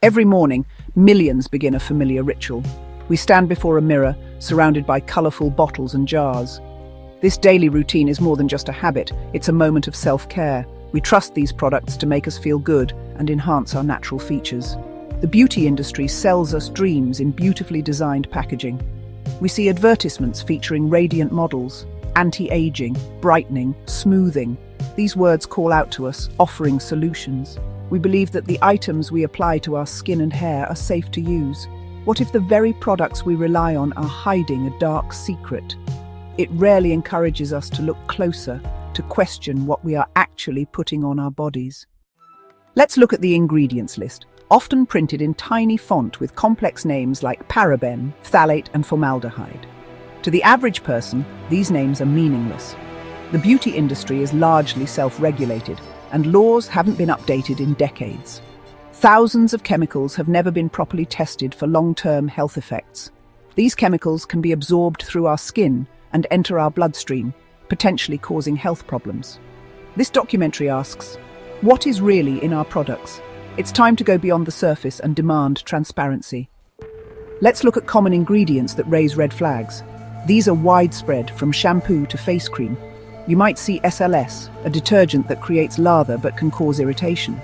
Every morning, millions begin a familiar ritual. We stand before a mirror, surrounded by colourful bottles and jars. This daily routine is more than just a habit, it's a moment of self-care. We trust these products to make us feel good and enhance our natural features. The beauty industry sells us dreams in beautifully designed packaging. We see advertisements featuring radiant models, anti-aging, brightening, smoothing. These words call out to us, offering solutions. We believe that the items we apply to our skin and hair are safe to use. What if the very products we rely on are hiding a dark secret? It rarely encourages us to look closer, to question what we are actually putting on our bodies. Let's look at the ingredients list, often printed in tiny font with complex names like paraben, phthalate, and formaldehyde. To the average person, these names are meaningless. The beauty industry is largely self-regulated, and laws haven't been updated in decades. Thousands of chemicals have never been properly tested for long-term health effects. These chemicals can be absorbed through our skin and enter our bloodstream, potentially causing health problems. This documentary asks, what is really in our products? It's time to go beyond the surface and demand transparency. Let's look at common ingredients that raise red flags. These are widespread, from shampoo to face cream. You might see SLS, a detergent that creates lather but can cause irritation.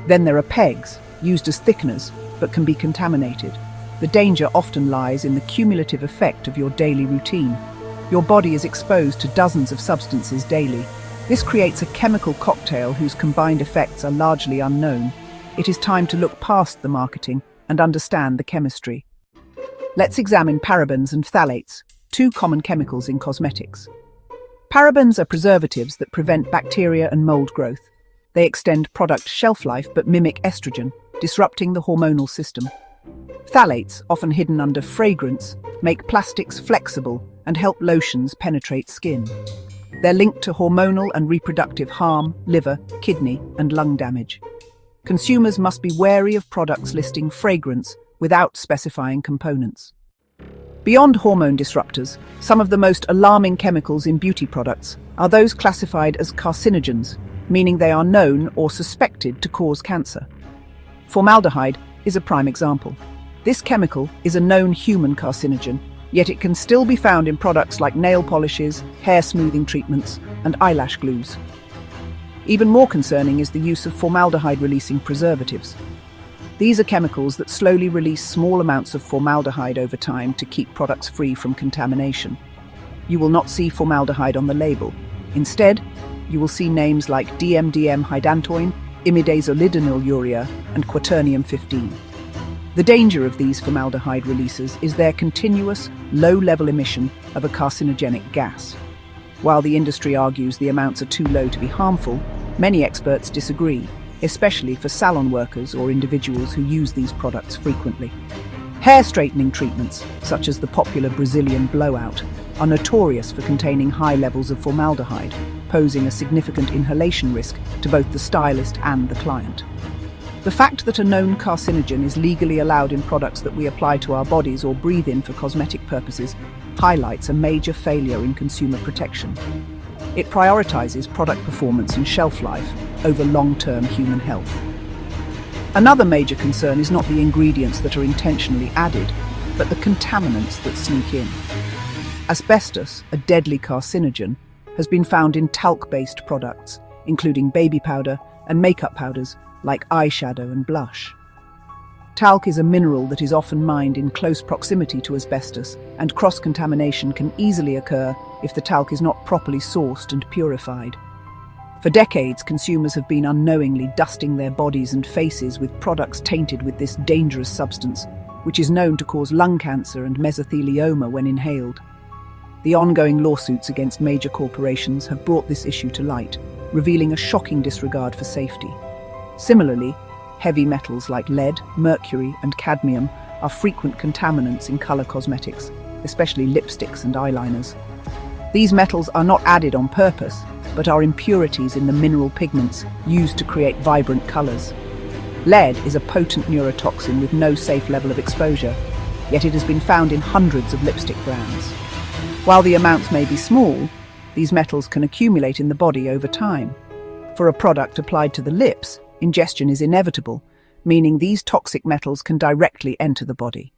Then there are pegs, used as thickeners, but can be contaminated. The danger often lies in the cumulative effect of your daily routine. Your body is exposed to dozens of substances daily. This creates a chemical cocktail whose combined effects are largely unknown. It is time to look past the marketing and understand the chemistry. Let's examine parabens and phthalates, two common chemicals in cosmetics. Parabens are preservatives that prevent bacteria and mold growth. They extend product shelf life but mimic estrogen, disrupting the hormonal system. Phthalates, often hidden under fragrance, make plastics flexible and help lotions penetrate skin. They're linked to hormonal and reproductive harm, liver, kidney, and lung damage. Consumers must be wary of products listing fragrance without specifying components. Beyond hormone disruptors, some of the most alarming chemicals in beauty products are those classified as carcinogens, meaning they are known or suspected to cause cancer. Formaldehyde is a prime example. This chemical is a known human carcinogen, yet it can still be found in products like nail polishes, hair smoothing treatments, and eyelash glues. Even more concerning is the use of formaldehyde-releasing preservatives. These are chemicals that slowly release small amounts of formaldehyde over time to keep products free from contamination. You will not see formaldehyde on the label. Instead, you will see names like DMDM hydantoin, imidazolidinylurea, and quaternium-15. The danger of these formaldehyde releases is their continuous, low-level emission of a carcinogenic gas. While the industry argues the amounts are too low to be harmful, many experts disagree, especially for salon workers or individuals who use these products frequently. Hair straightening treatments, such as the popular Brazilian blowout, are notorious for containing high levels of formaldehyde, posing a significant inhalation risk to both the stylist and the client. The fact that a known carcinogen is legally allowed in products that we apply to our bodies or breathe in for cosmetic purposes highlights a major failure in consumer protection. It prioritizes product performance and shelf life over long-term human health. Another major concern is not the ingredients that are intentionally added, but the contaminants that sneak in. Asbestos, a deadly carcinogen, has been found in talc-based products, including baby powder and makeup powders like eyeshadow and blush. Talc is a mineral that is often mined in close proximity to asbestos, and cross-contamination can easily occur if the talc is not properly sourced and purified. For decades, consumers have been unknowingly dusting their bodies and faces with products tainted with this dangerous substance, which is known to cause lung cancer and mesothelioma when inhaled. The ongoing lawsuits against major corporations have brought this issue to light, revealing a shocking disregard for safety. Similarly, heavy metals like lead, mercury, and cadmium are frequent contaminants in color cosmetics, especially lipsticks and eyeliners. These metals are not added on purpose, but are impurities in the mineral pigments used to create vibrant colors. Lead is a potent neurotoxin with no safe level of exposure, yet it has been found in hundreds of lipstick brands. While the amounts may be small, these metals can accumulate in the body over time. For a product applied to the lips, ingestion is inevitable, meaning these toxic metals can directly enter the body.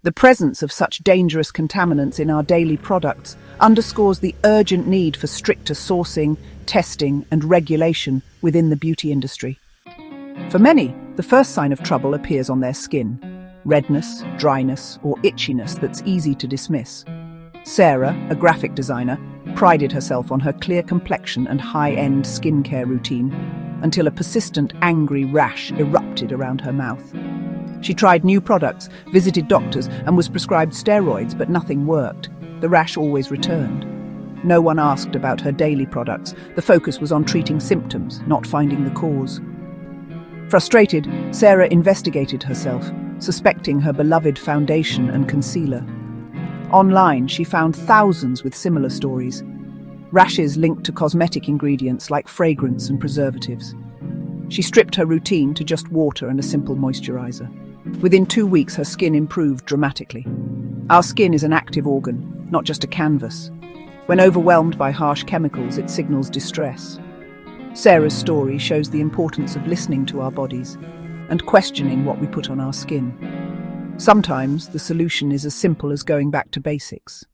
The presence of such dangerous contaminants in our daily products underscores the urgent need for stricter sourcing, testing, and regulation within the beauty industry. For many, the first sign of trouble appears on their skin: redness, dryness, or itchiness that's easy to dismiss. Sarah, a graphic designer, prided herself on her clear complexion and high-end skincare routine until a persistent, angry rash erupted around her mouth. She tried new products, visited doctors, and was prescribed steroids, but nothing worked. The rash always returned. No one asked about her daily products. The focus was on treating symptoms, not finding the cause. Frustrated, Sarah investigated herself, suspecting her beloved foundation and concealer. Online, she found thousands with similar stories. Rashes linked to cosmetic ingredients like fragrance and preservatives. She stripped her routine to just water and a simple moisturizer. Within 2 weeks, her skin improved dramatically. Our skin is an active organ, not just a canvas. When overwhelmed by harsh chemicals, it signals distress. Sarah's story shows the importance of listening to our bodies and questioning what we put on our skin. Sometimes the solution is as simple as going back to basics.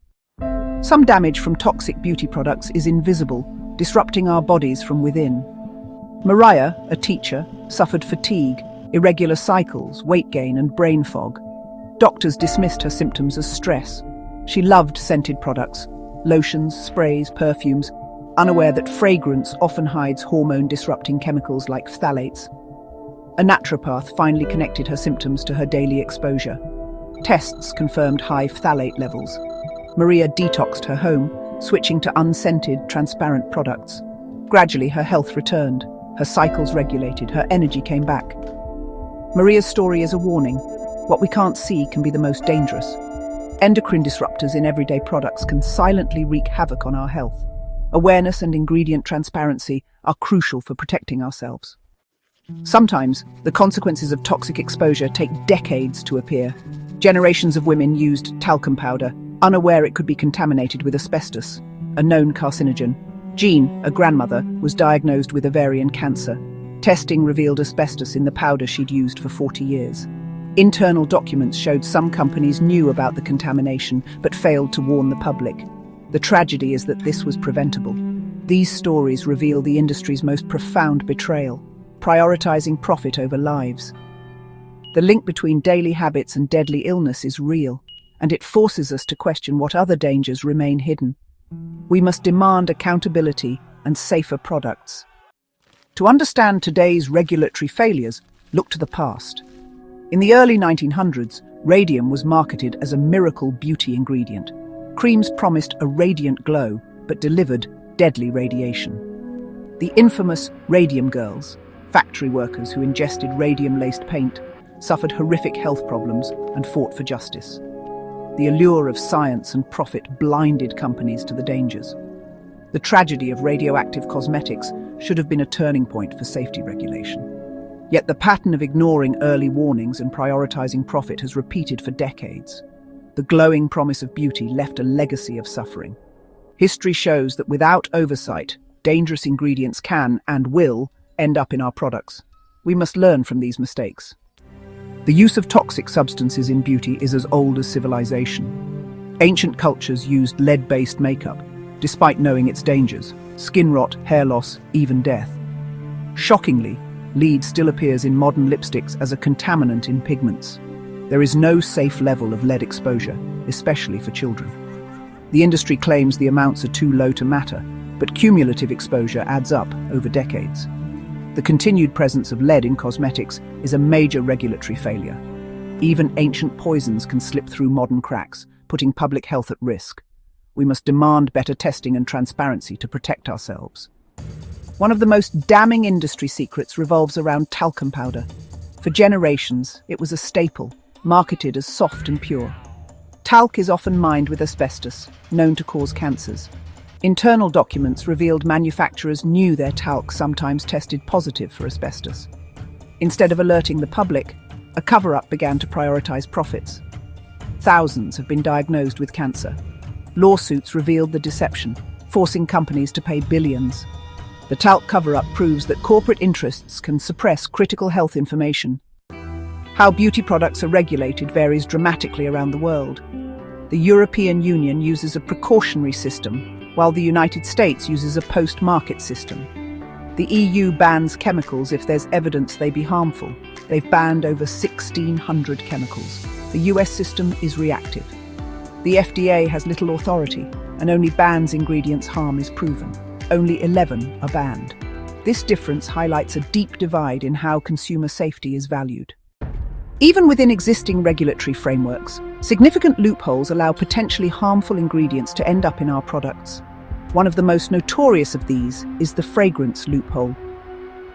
Some damage from toxic beauty products is invisible, disrupting our bodies from within. Mariah, a teacher, suffered fatigue, irregular cycles, weight gain, and brain fog. Doctors dismissed her symptoms as stress. She loved scented products, lotions, sprays, perfumes, unaware that fragrance often hides hormone-disrupting chemicals like phthalates. A naturopath finally connected her symptoms to her daily exposure. Tests confirmed high phthalate levels. Maria detoxed her home, switching to unscented, transparent products. Gradually, her health returned. Her cycles regulated, her energy came back. Maria's story is a warning. What we can't see can be the most dangerous. Endocrine disruptors in everyday products can silently wreak havoc on our health. Awareness and ingredient transparency are crucial for protecting ourselves. Sometimes, the consequences of toxic exposure take decades to appear. Generations of women used talcum powder, unaware it could be contaminated with asbestos, a known carcinogen. Jean, a grandmother, was diagnosed with ovarian cancer. Testing revealed asbestos in the powder she'd used for 40 years. Internal documents showed some companies knew about the contamination but failed to warn the public. The tragedy is that this was preventable. These stories reveal the industry's most profound betrayal, prioritizing profit over lives. The link between daily habits and deadly illness is real, and it forces us to question what other dangers remain hidden. We must demand accountability and safer products. To understand today's regulatory failures, look to the past. In the early 1900s, radium was marketed as a miracle beauty ingredient. Creams promised a radiant glow, but delivered deadly radiation. The infamous radium girls, factory workers who ingested radium-laced paint, suffered horrific health problems and fought for justice. The allure of science and profit blinded companies to the dangers. The tragedy of radioactive cosmetics should have been a turning point for safety regulation. Yet the pattern of ignoring early warnings and prioritizing profit has repeated for decades. The glowing promise of beauty left a legacy of suffering. History shows that without oversight, dangerous ingredients can and will end up in our products. We must learn from these mistakes. The use of toxic substances in beauty is as old as civilization. Ancient cultures used lead-based makeup, despite knowing its dangers: skin rot, hair loss, even death. Shockingly, lead still appears in modern lipsticks as a contaminant in pigments. There is no safe level of lead exposure, especially for children. The industry claims the amounts are too low to matter, but cumulative exposure adds up over decades. The continued presence of lead in cosmetics is a major regulatory failure. Even ancient poisons can slip through modern cracks, putting public health at risk. We must demand better testing and transparency to protect ourselves. One of the most damning industry secrets revolves around talcum powder. For generations, it was a staple, marketed as soft and pure. Talc is often mined with asbestos, known to cause cancers. Internal documents revealed manufacturers knew their talc sometimes tested positive for asbestos. Instead of alerting the public, a cover-up began to prioritize profits. Thousands have been diagnosed with cancer. Lawsuits revealed the deception, forcing companies to pay billions. The talc cover-up proves that corporate interests can suppress critical health information, How beauty products are regulated varies dramatically around the world. The European Union uses a precautionary system, while the United States uses a post-market system. The EU bans chemicals if there's evidence they be harmful. They've banned over 1,600 chemicals. The US system is reactive. The FDA has little authority and only bans ingredients harm is proven. Only 11 are banned. This difference highlights a deep divide in how consumer safety is valued. Even within existing regulatory frameworks, significant loopholes allow potentially harmful ingredients to end up in our products. One of the most notorious of these is the fragrance loophole.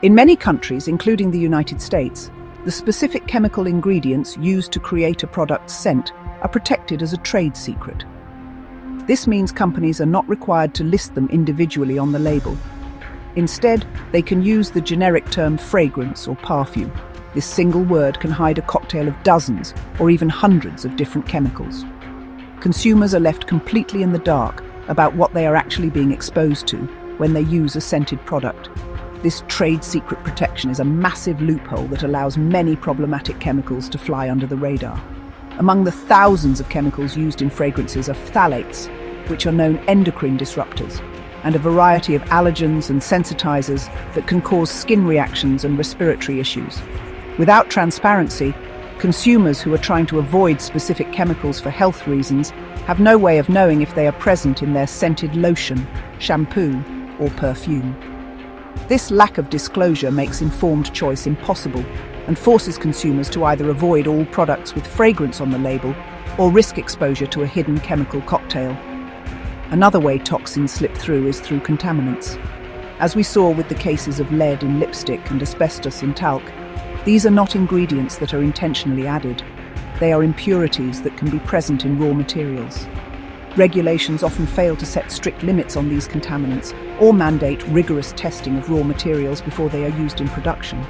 In many countries, including the United States, the specific chemical ingredients used to create a product's scent are protected as a trade secret. This means companies are not required to list them individually on the label. Instead, they can use the generic term fragrance or perfume. This single word can hide a cocktail of dozens or even hundreds of different chemicals. Consumers are left completely in the dark about what they are actually being exposed to when they use a scented product. This trade secret protection is a massive loophole that allows many problematic chemicals to fly under the radar. Among the thousands of chemicals used in fragrances are phthalates, which are known endocrine disruptors, and a variety of allergens and sensitizers that can cause skin reactions and respiratory issues. Without transparency, consumers who are trying to avoid specific chemicals for health reasons have no way of knowing if they are present in their scented lotion, shampoo, or perfume. This lack of disclosure makes informed choice impossible and forces consumers to either avoid all products with fragrance on the label or risk exposure to a hidden chemical cocktail. Another way toxins slip through is through contaminants. As we saw with the cases of lead in lipstick and asbestos in talc, these are not ingredients that are intentionally added. They are impurities that can be present in raw materials. Regulations often fail to set strict limits on these contaminants or mandate rigorous testing of raw materials before they are used in production.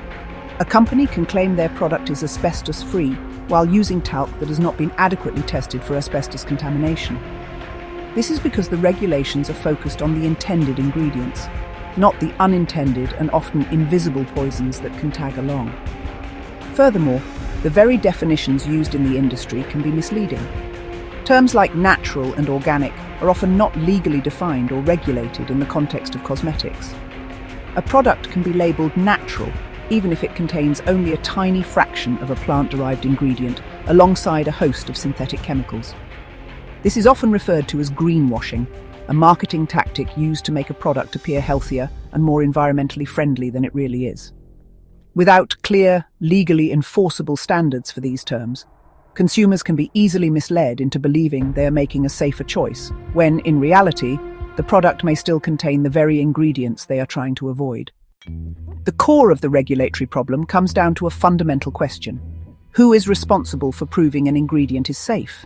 A company can claim their product is asbestos-free while using talc that has not been adequately tested for asbestos contamination. This is because the regulations are focused on the intended ingredients, not the unintended and often invisible poisons that can tag along. Furthermore, the very definitions used in the industry can be misleading. Terms like natural and organic are often not legally defined or regulated in the context of cosmetics. A product can be labelled natural even if it contains only a tiny fraction of a plant-derived ingredient alongside a host of synthetic chemicals. This is often referred to as greenwashing, a marketing tactic used to make a product appear healthier and more environmentally friendly than it really is. Without clear, legally enforceable standards for these terms, consumers can be easily misled into believing they are making a safer choice, when, in reality, the product may still contain the very ingredients they are trying to avoid. The core of the regulatory problem comes down to a fundamental question: who is responsible for proving an ingredient is safe?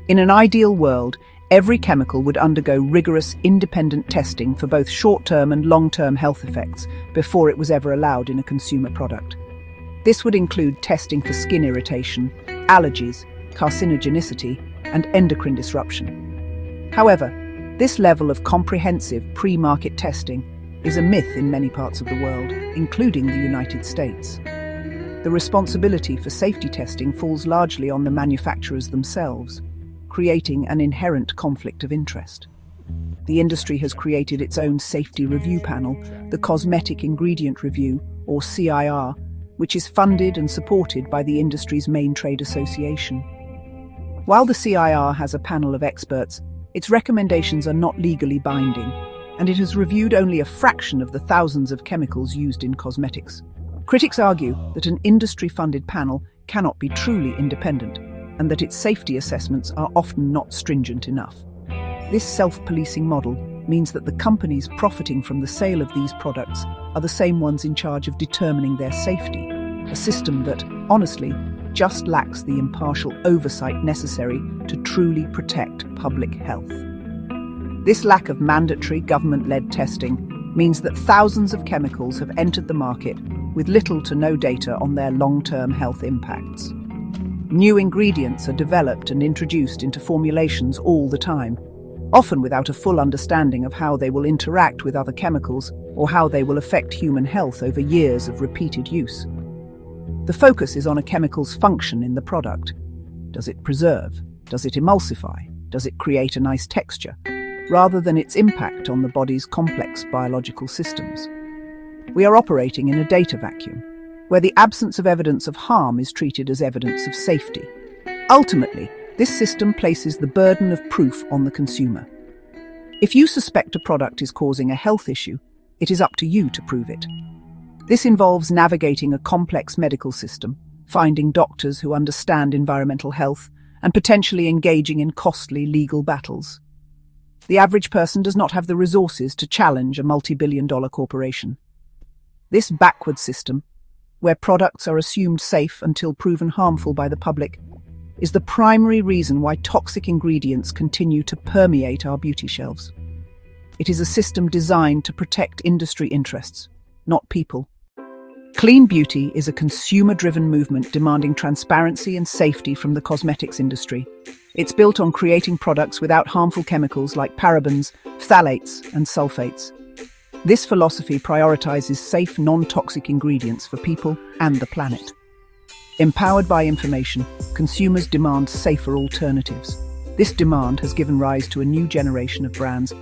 In an ideal world, every chemical would undergo rigorous, independent testing for both short-term and long-term health effects before it was ever allowed in a consumer product. This would include testing for skin irritation, allergies, carcinogenicity, and endocrine disruption. However, this level of comprehensive pre-market testing is a myth in many parts of the world, including the United States. The responsibility for safety testing falls largely on the manufacturers themselves, creating an inherent conflict of interest. The industry has created its own safety review panel, the Cosmetic Ingredient Review, or CIR, which is funded and supported by the industry's main trade association. While the CIR has a panel of experts, its recommendations are not legally binding, and it has reviewed only a fraction of the thousands of chemicals used in cosmetics. Critics argue that an industry-funded panel cannot be truly independent, and that its safety assessments are often not stringent enough. This self-policing model means that the companies profiting from the sale of these products are the same ones in charge of determining their safety, a system that, honestly, just lacks the impartial oversight necessary to truly protect public health. This lack of mandatory government-led testing means that thousands of chemicals have entered the market with little to no data on their long-term health impacts. New ingredients are developed and introduced into formulations all the time, often without a full understanding of how they will interact with other chemicals or how they will affect human health over years of repeated use. The focus is on a chemical's function in the product. Does it preserve? Does it emulsify? Does it create a nice texture? Rather than its impact on the body's complex biological systems. We are operating in a data vacuum, where the absence of evidence of harm is treated as evidence of safety. Ultimately, this system places the burden of proof on the consumer. If you suspect a product is causing a health issue, it is up to you to prove it. This involves navigating a complex medical system, finding doctors who understand environmental health, and potentially engaging in costly legal battles. The average person does not have the resources to challenge a multi-billion-dollar corporation. This backward system, where products are assumed safe until proven harmful by the public, is the primary reason why toxic ingredients continue to permeate our beauty shelves. It is a system designed to protect industry interests, not people. Clean beauty is a consumer-driven movement demanding transparency and safety from the cosmetics industry. It's built on creating products without harmful chemicals like parabens, phthalates, and sulfates. This philosophy prioritizes safe, non-toxic ingredients for people and the planet. Empowered by information, consumers demand safer alternatives. This demand has given rise to a new generation of brands